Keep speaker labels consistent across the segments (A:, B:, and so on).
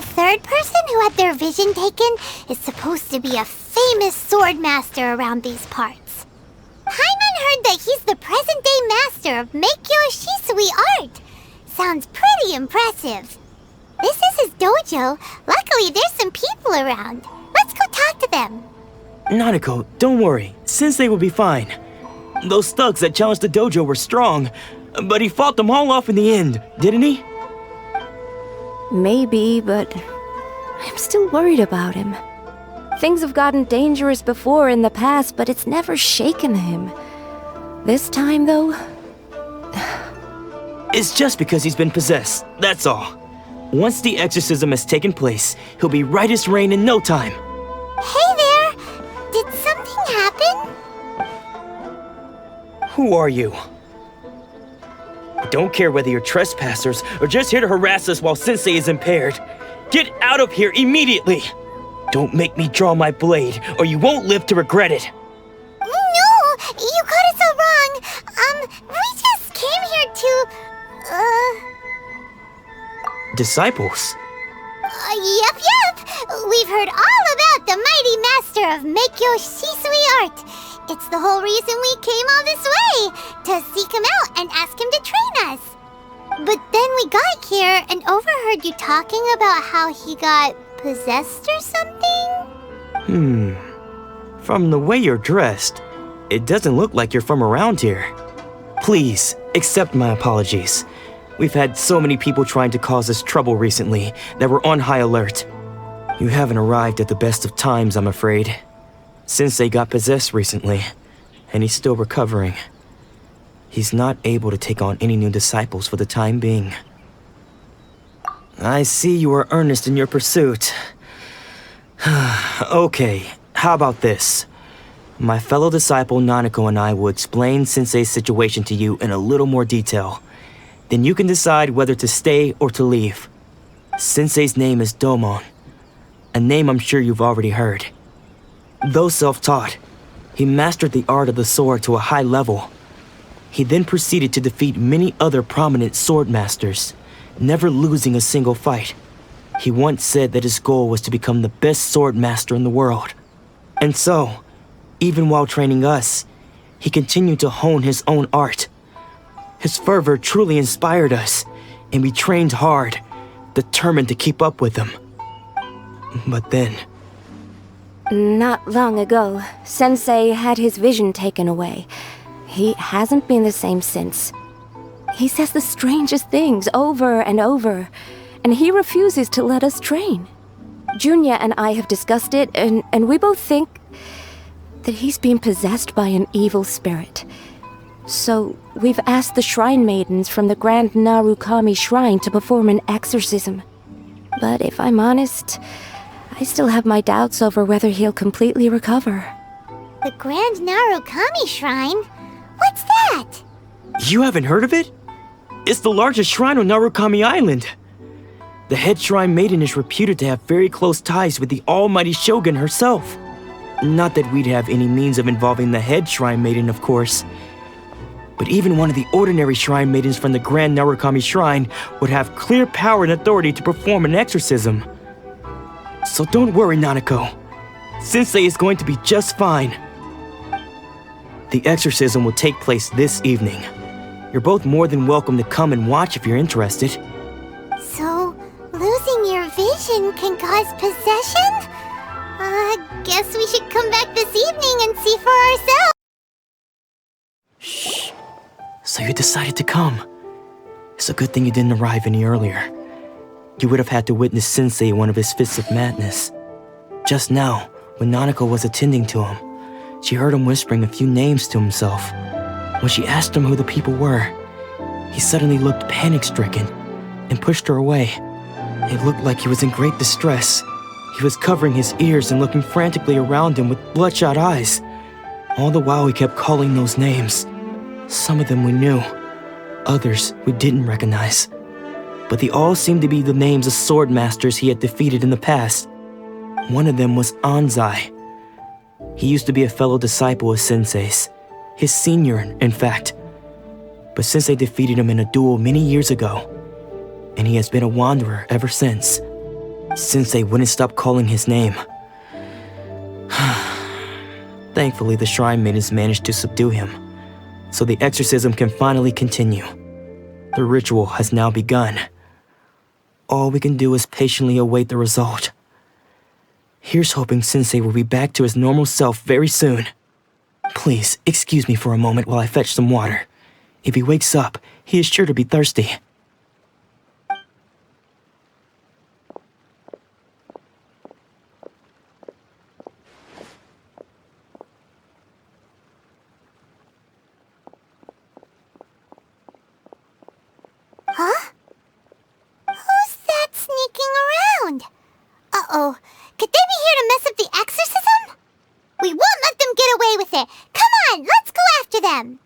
A: third person who had their vision taken is supposed to be a famous sword master around these parts. Paimon heard that he's the present-day master of Meikyo Shisui art. Sounds pretty impressive. This is his dojo. Luckily, there's some people around. Let's go talk to them.
B: Nanako, don't worry. Sensei will be fine. Those thugs that challenged the dojo were strong, but he fought them all off in the end, didn't he?
C: Maybe, but I'm still worried about him. Things have gotten dangerous before in the past, but it's never shaken him. This time, though...
B: It's just because he's been possessed, that's all. Once the exorcism has taken place, he'll be right as rain in no time.
A: Hey there! Did something happen?
B: Who are you? I don't care whether you're trespassers or just here to harass us while Sensei is impaired. Get out of here immediately! Don't make me draw my blade, or you won't live to regret it.
A: No! You got it so wrong! We just came here to...
B: Disciples?
A: Yep! We've heard all about the mighty master of Meikyo Shisui art. It's the whole reason we came all this way, to seek him out and ask him to train us. But then we got here and overheard you talking about how he got possessed or something?
B: From the way you're dressed, it doesn't look like you're from around here. Please, accept my apologies. We've had so many people trying to cause us trouble recently that we're on high alert. You haven't arrived at the best of times, I'm afraid. Sensei got possessed recently, and he's still recovering. He's not able to take on any new disciples for the time being. I see you are earnest in your pursuit. Okay, how about this? My fellow disciple Nanako and I will explain Sensei's situation to you in a little more detail. Then you can decide whether to stay or to leave. Sensei's name is Domon, a name I'm sure you've already heard. Though self-taught, he mastered the art of the sword to a high level. He then proceeded to defeat many other prominent sword masters, never losing a single fight. He once said that his goal was to become the best sword master in the world. And so, even while training us, he continued to hone his own art. His fervor truly inspired us, and we trained hard, determined to keep up with him. But then...
C: Not long ago, Sensei had his vision taken away. He hasn't been the same since. He says the strangest things over and over, and he refuses to let us train. Junya and I have discussed it, and we both think that he's been possessed by an evil spirit. So we've asked the shrine maidens from the Grand Narukami Shrine to perform an exorcism. But if I'm honest, I still have my doubts over whether he'll completely recover.
A: The Grand Narukami Shrine? What's that?
B: You haven't heard of it? It's the largest shrine on Narukami Island. The head shrine maiden is reputed to have very close ties with the almighty shogun herself. Not that we'd have any means of involving the head shrine maiden, of course. But even one of the ordinary shrine maidens from the Grand Narukami Shrine would have clear power and authority to perform an exorcism. So don't worry, Nanako. Sensei is going to be just fine. The exorcism will take place this evening. You're both more than welcome to come and watch if you're interested.
A: So, losing your vision can cause possession? Guess we should come back this evening and see for ourselves.
B: Shh. So you decided to come. It's a good thing you didn't arrive any earlier. You would have had to witness Sensei in one of his fits of madness. Just now, when Nanako was attending to him, she heard him whispering a few names to himself. When she asked him who the people were, he suddenly looked panic-stricken and pushed her away. It looked like he was in great distress. He was covering his ears and looking frantically around him with bloodshot eyes. All the while he kept calling those names. Some of them we knew, others we didn't recognize. But they all seemed to be the names of sword masters he had defeated in the past. One of them was Anzai. He used to be a fellow disciple of Sensei's, his senior, in fact. But Sensei defeated him in a duel many years ago, and he has been a wanderer ever since. Sensei wouldn't stop calling his name. Thankfully, the shrine maidens managed to subdue him, so the exorcism can finally continue. The ritual has now begun. All we can do is patiently await the result. Here's hoping Sensei will be back to his normal self very soon. Please, excuse me for a moment while I fetch some water. If he wakes up, he is sure to be thirsty.
A: Huh? Who's that sneaking around? Uh-oh. Could they be here to mess up the exorcism? We won't let them get away with it. Come on, let's go after them.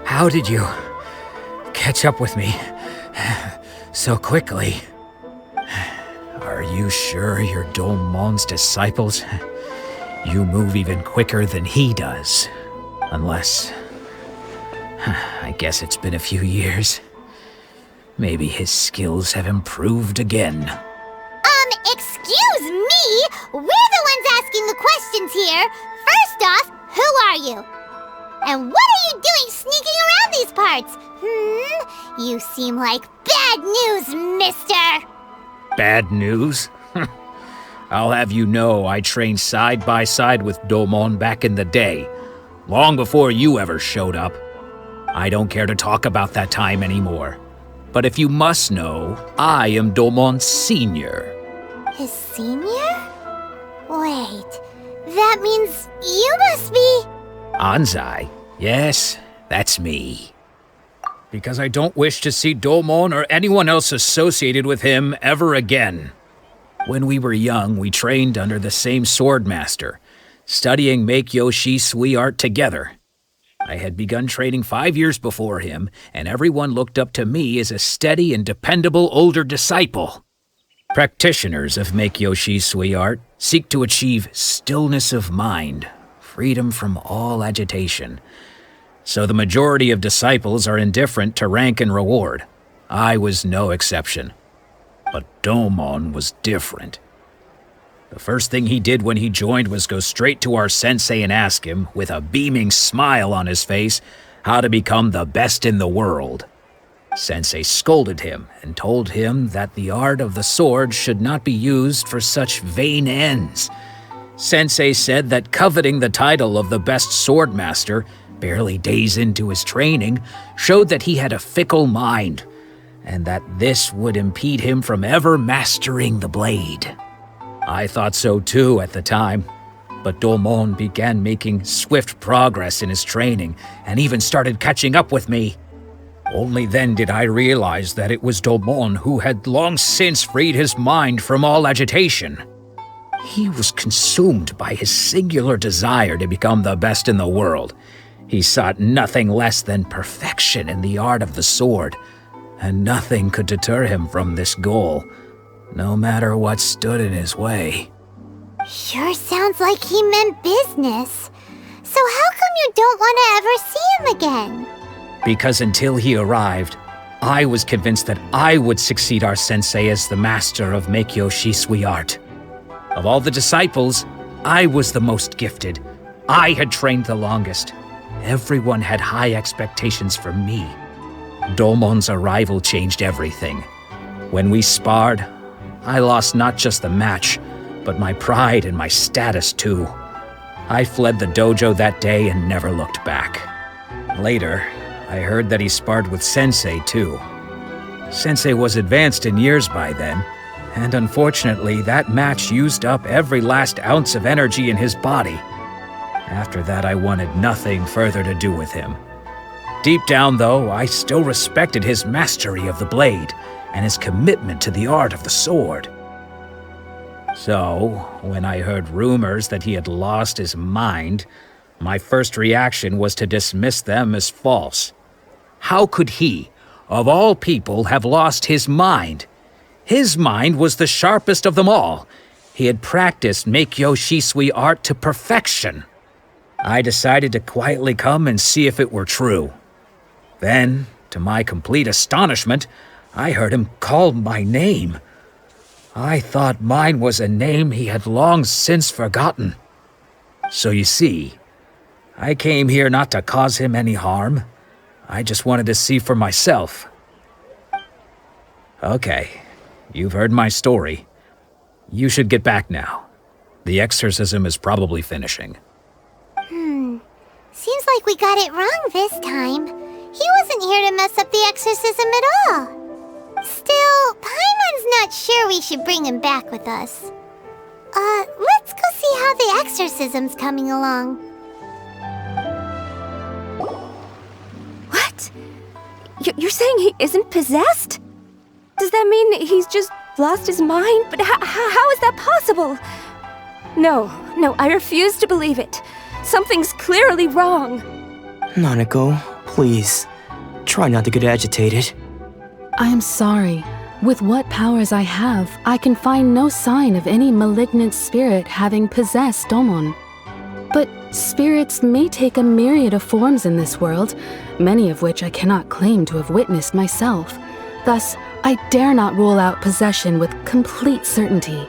D: How did you catch up with me so quickly? Are you sure you're Domon's disciples? You move even quicker than he does. Unless... I guess it's been a few years. Maybe his skills have improved again.
A: Excuse me? We're the ones asking the questions here. First off, who are you? And what are you doing sneaking around these parts? You seem like bad news, mister.
D: Bad news? I'll have you know I trained side by side with Domon back in the day, long before you ever showed up. I don't care to talk about that time anymore. But if you must know, I am Domon's senior.
A: His senior? Wait, that means you must be...
D: Anzai? Yes, that's me. Because I don't wish to see Domon or anyone else associated with him ever again. When we were young, we trained under the same swordmaster, studying Meikyo Shisui art together. I had begun training 5 years before him, and everyone looked up to me as a steady and dependable older disciple. Practitioners of Meikyo Shisui art seek to achieve stillness of mind, freedom from all agitation. So the majority of disciples are indifferent to rank and reward. I was no exception. But Domon was different. The first thing he did when he joined was go straight to our sensei and ask him, with a beaming smile on his face, how to become the best in the world. Sensei scolded him and told him that the art of the sword should not be used for such vain ends. Sensei said that coveting the title of the best swordmaster, barely days into his training, showed that he had a fickle mind, and that this would impede him from ever mastering the blade. I thought so too at the time, but Domon began making swift progress in his training and even started catching up with me. Only then did I realize that it was Domon who had long since freed his mind from all agitation. He was consumed by his singular desire to become the best in the world. He sought nothing less than perfection in the art of the sword, and nothing could deter him from this goal, no matter what stood in his way.
A: Sure sounds like he meant business. So how come you don't want to ever see him again?
D: Because until he arrived, I was convinced that I would succeed our sensei as the master of Meikyo Shisui art. Of all the disciples, I was the most gifted. I had trained the longest. Everyone had high expectations from me. Domon's arrival changed everything. When we sparred, I lost not just the match, but my pride and my status too. I fled the dojo that day and never looked back. Later, I heard that he sparred with Sensei too. Sensei was advanced in years by then, and unfortunately that match used up every last ounce of energy in his body. After that, I wanted nothing further to do with him. Deep down, though, I still respected his mastery of the blade and his commitment to the art of the sword. So, when I heard rumors that he had lost his mind, my first reaction was to dismiss them as false. How could he, of all people, have lost his mind? His mind was the sharpest of them all. He had practiced Meikyo Shisui art to perfection. I decided to quietly come and see if it were true. Then, to my complete astonishment, I heard him call my name. I thought mine was a name he had long since forgotten. So you see, I came here not to cause him any harm. I just wanted to see for myself. Okay, you've heard my story. You should get back now. The exorcism is probably finishing.
A: Seems like we got it wrong this time. He wasn't here to mess up the exorcism at all. Still, Paimon's not sure we should bring him back with us. Let's go see how the exorcism's coming along.
C: What? You're saying he isn't possessed? Does that mean he's just lost his mind? But how is that possible? No, I refuse to believe it. Something's clearly wrong.
B: Nanako, please, try not to get agitated.
E: I am sorry. With what powers I have, I can find no sign of any malignant spirit having possessed Domon. But spirits may take a myriad of forms in this world, many of which I cannot claim to have witnessed myself. Thus, I dare not rule out possession with complete certainty.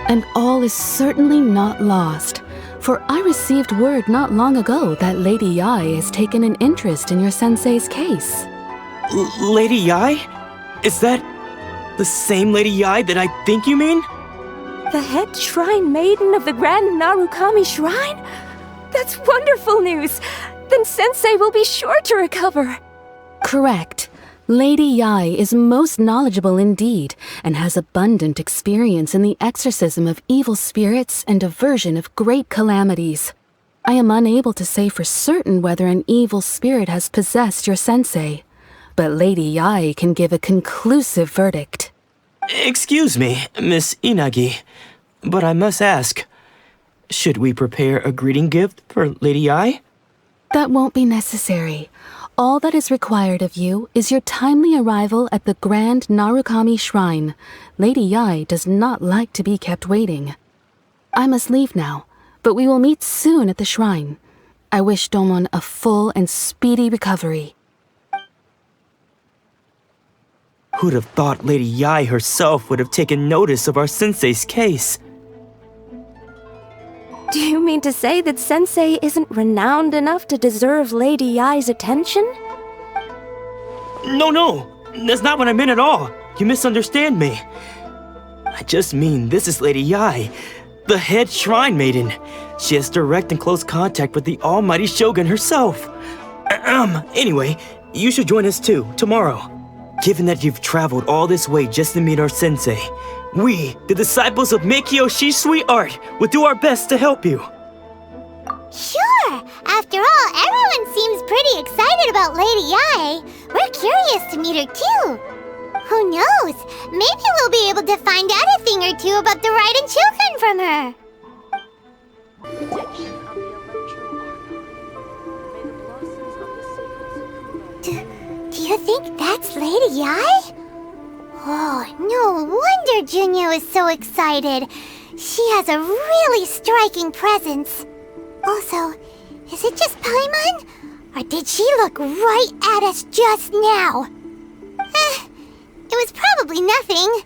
E: And all is certainly not lost, for I received word not long ago that Lady Yai has taken an interest in your sensei's case.
B: Lady Yai? Is that the same Lady Yai that I think you mean?
C: The head shrine maiden of the Grand Narukami Shrine? That's wonderful news! Then Sensei will be sure to recover.
E: Correct. Lady Yai is most knowledgeable indeed, and has abundant experience in the exorcism of evil spirits and aversion of great calamities. I am unable to say for certain whether an evil spirit has possessed your sensei, but Lady Yai can give a conclusive verdict.
B: Excuse me, Miss Inagi, but I must ask, should we prepare a greeting gift for Lady Yai?
E: That won't be necessary. All that is required of you is your timely arrival at the Grand Narukami Shrine. Lady Yai does not like to be kept waiting. I must leave now, but we will meet soon at the shrine. I wish Domon a full and speedy recovery.
B: Who'd have thought Lady Yai herself would have taken notice of our sensei's case?
C: Do you mean to say that Sensei isn't renowned enough to deserve Lady Yai's attention?
B: No, that's not what I meant at all. You misunderstand me. I just mean this is Lady Yai, the head shrine maiden. She has direct and close contact with the almighty Shogun herself. Anyway, you should join us too, tomorrow. Given that you've traveled all this way just to meet our sensei, we, the disciples of Meikyo Shisui Art, will do our best to help you.
A: Sure! After all, everyone seems pretty excited about Lady Yai. We're curious to meet her too. Who knows? Maybe we'll be able to find out a thing or two about the Raiden children from her. Do you think that's Lady Yai? Oh, no wonder Junyo is so excited. She has a really striking presence. Also, is it just Paimon? Or did she look right at us just now? It was probably nothing.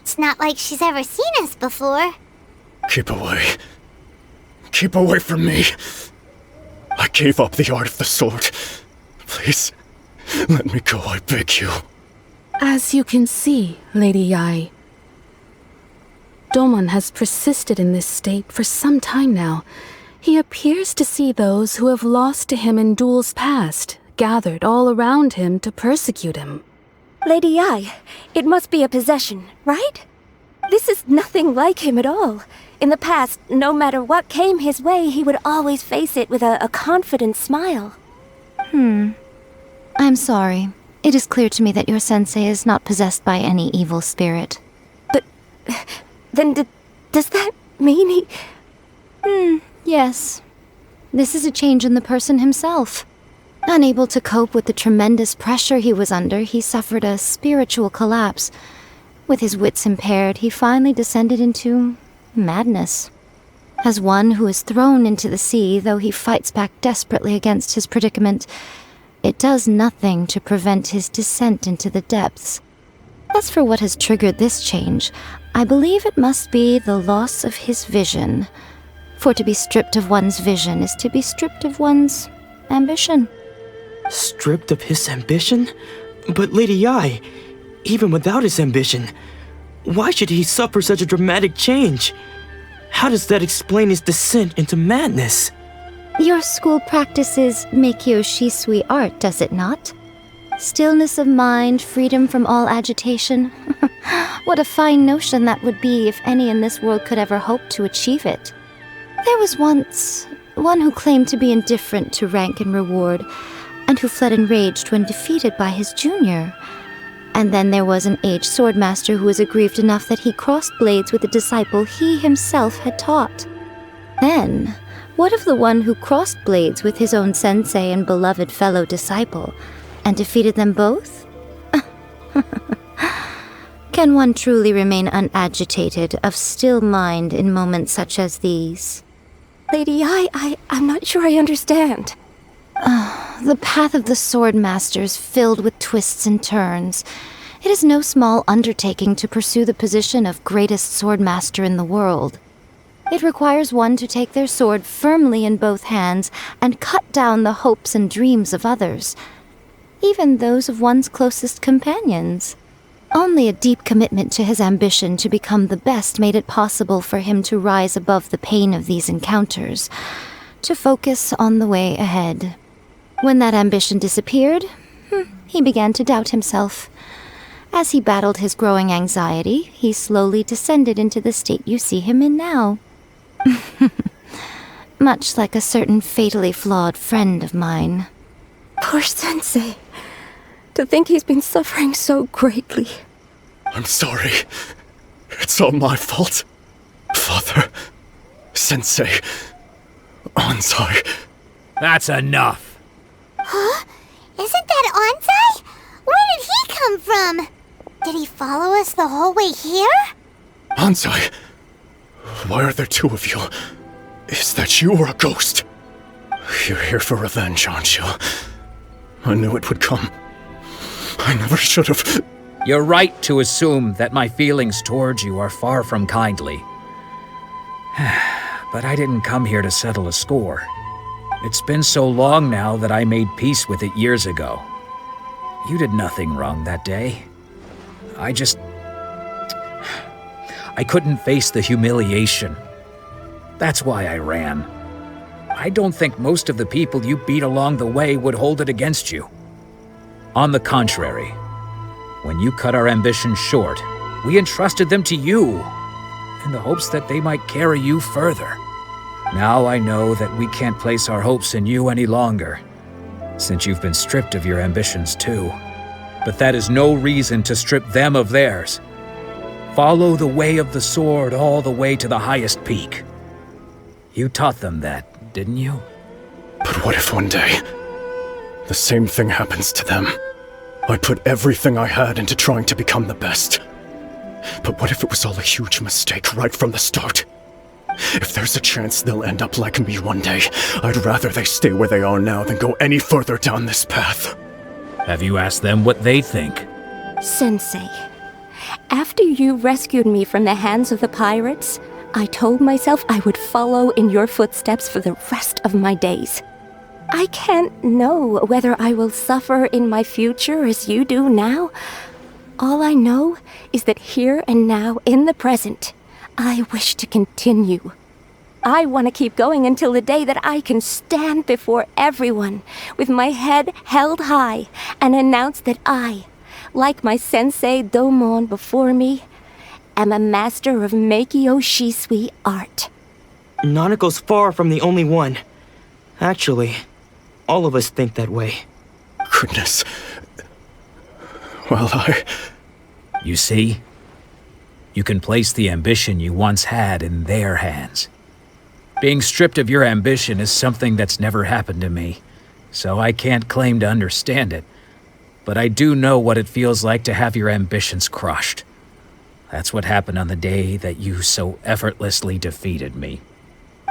A: It's not like she's ever seen us before.
F: Keep away. Keep away from me. I gave up the art of the sword. Please, let me go, I beg you.
E: As you can see, Lady Yai, Domon has persisted in this state for some time now. He appears to see those who have lost to him in duels past, gathered all around him to persecute him.
C: Lady Yai, it must be a possession, right? This is nothing like him at all. In the past, no matter what came his way, he would always face it with a confident smile.
G: I'm sorry. It is clear to me that your sensei is not possessed by any evil spirit.
C: But then does that mean he...
G: Yes. This is a change in the person himself. Unable to cope with the tremendous pressure he was under, he suffered a spiritual collapse. With his wits impaired, he finally descended into madness. As one who is thrown into the sea, though he fights back desperately against his predicament, it does nothing to prevent his descent into the depths. As for what has triggered this change, I believe it must be the loss of his vision. For to be stripped of one's vision is to be stripped of one's ambition.
B: Stripped of his ambition? But Lady Yi, even without his ambition, why should he suffer such a dramatic change? How does that explain his descent into madness?
G: Your school practices Meikyo Shisui art, does it not? Stillness of mind, freedom from all agitation. What a fine notion that would be if any in this world could ever hope to achieve it. There was once one who claimed to be indifferent to rank and reward, and who fled enraged when defeated by his junior. And then there was an aged swordmaster who was aggrieved enough that he crossed blades with a disciple he himself had taught. Then, what of the one who crossed blades with his own sensei and beloved fellow disciple, and defeated them both? Can one truly remain unagitated, of still mind in moments such as these?
C: Lady I'm not sure I understand.
G: The path of the swordmaster is filled with twists and turns. It is no small undertaking to pursue the position of greatest swordmaster in the world. It requires one to take their sword firmly in both hands and cut down the hopes and dreams of others, even those of one's closest companions. Only a deep commitment to his ambition to become the best made it possible for him to rise above the pain of these encounters, to focus on the way ahead. When that ambition disappeared, he began to doubt himself. As he battled his growing anxiety, he slowly descended into the state you see him in now. Much like a certain fatally flawed friend of mine.
C: Poor Sensei. To think he's been suffering so greatly.
F: I'm sorry. It's all my fault. Father, Sensei, Ansai.
D: That's enough.
A: Huh? Isn't that Ansai? Where did he come from? Did he follow us the whole way here?
F: Ansai, why are there two of you? Is that you or a ghost? You're here for revenge, aren't you? I knew it would come. I never should have.
D: You're right to assume that my feelings towards you are far from kindly. But I didn't come here to settle a score. It's been so long now that I made peace with it years ago. You did nothing wrong that day. I couldn't face the humiliation. That's why I ran. I don't think most of the people you beat along the way would hold it against you. On the contrary, when you cut our ambitions short, we entrusted them to you, in the hopes that they might carry you further. Now I know that we can't place our hopes in you any longer, since you've been stripped of your ambitions too. But that is no reason to strip them of theirs. Follow the way of the sword all the way to the highest peak. You taught them that, didn't you?
F: But what if one day, the same thing happens to them? I put everything I had into trying to become the best. But what if it was all a huge mistake right from the start? If there's a chance they'll end up like me one day, I'd rather they stay where they are now than go any further down this path.
D: Have you asked them what they think?
C: Sensei, after you rescued me from the hands of the pirates, I told myself I would follow in your footsteps for the rest of my days. I can't know whether I will suffer in my future as you do now. All I know is that here and now, in the present, I wish to continue. I want to keep going until the day that I can stand before everyone with my head held high and announce that I, like my sensei Domon before me, am a master of Meikyo Shisui art.
B: Nanako's far from the only one. Actually, all of us think that way.
F: Goodness. Well,
D: You see? You can place the ambition you once had in their hands. Being stripped of your ambition is something that's never happened to me, so I can't claim to understand it. But I do know what it feels like to have your ambitions crushed. That's what happened on the day that you so effortlessly defeated me.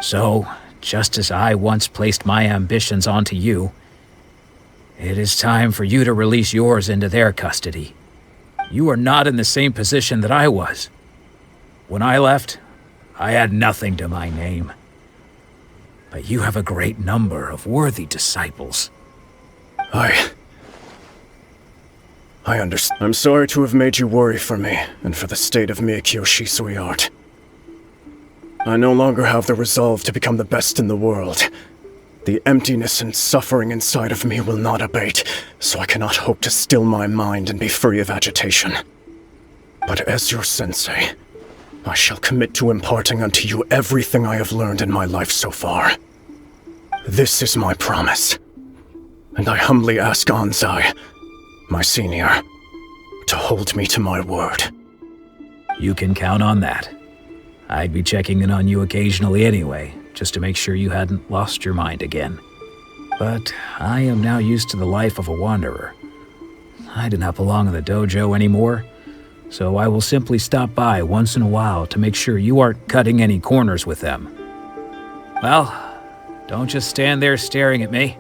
D: So, just as I once placed my ambitions onto you, It is time for you to release yours into their custody. You are not in the same position that I was. When I left, I had nothing to my name. But you have a great number of worthy disciples.
F: I understand. I'm sorry to have made you worry for me, and for the state of Miyakyo Shisui art. I no longer have the resolve to become the best in the world. The emptiness and suffering inside of me will not abate, so I cannot hope to still my mind and be free of agitation. But as your sensei, I shall commit to imparting unto you everything I have learned in my life so far. This is my promise. And I humbly ask Anzai, my senior, to hold me to my word.
D: You can count on that. I'd be checking in on you occasionally anyway, just to make sure you hadn't lost your mind again. But I am now used to the life of a wanderer. I do not belong in the dojo anymore, so I will simply stop by once in a while to make sure you aren't cutting any corners with them. Well, don't just stand there staring at me.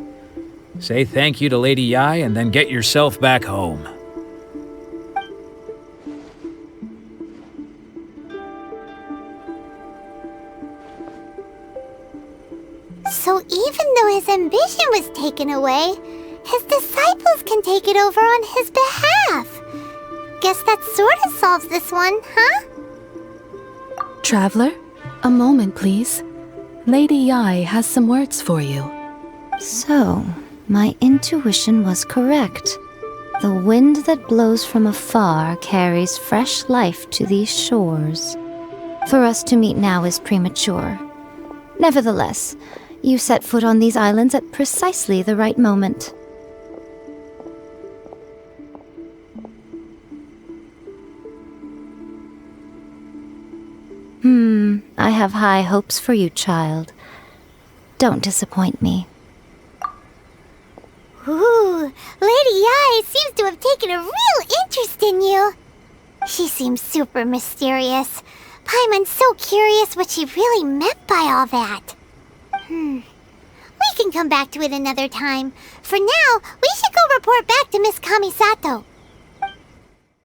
D: Say thank you to Lady Yai and then get yourself back home.
A: So even though his ambition was taken away, his disciples can take it over on his behalf. Guess that sort of solves this one, huh?
E: Traveler, a moment, please. Lady Yai has some words for you.
G: So, my intuition was correct. The wind that blows from afar carries fresh life to these shores. For us to meet now is premature. Nevertheless, you set foot on these islands at precisely the right moment. I have high hopes for you, child. Don't disappoint me.
A: Ooh, Lady Yai seems to have taken a real interest in you. She seems super mysterious. Paimon's so curious what she really meant by all that. We can come back to it another time. For now, we should go report back to Miss Kamisato.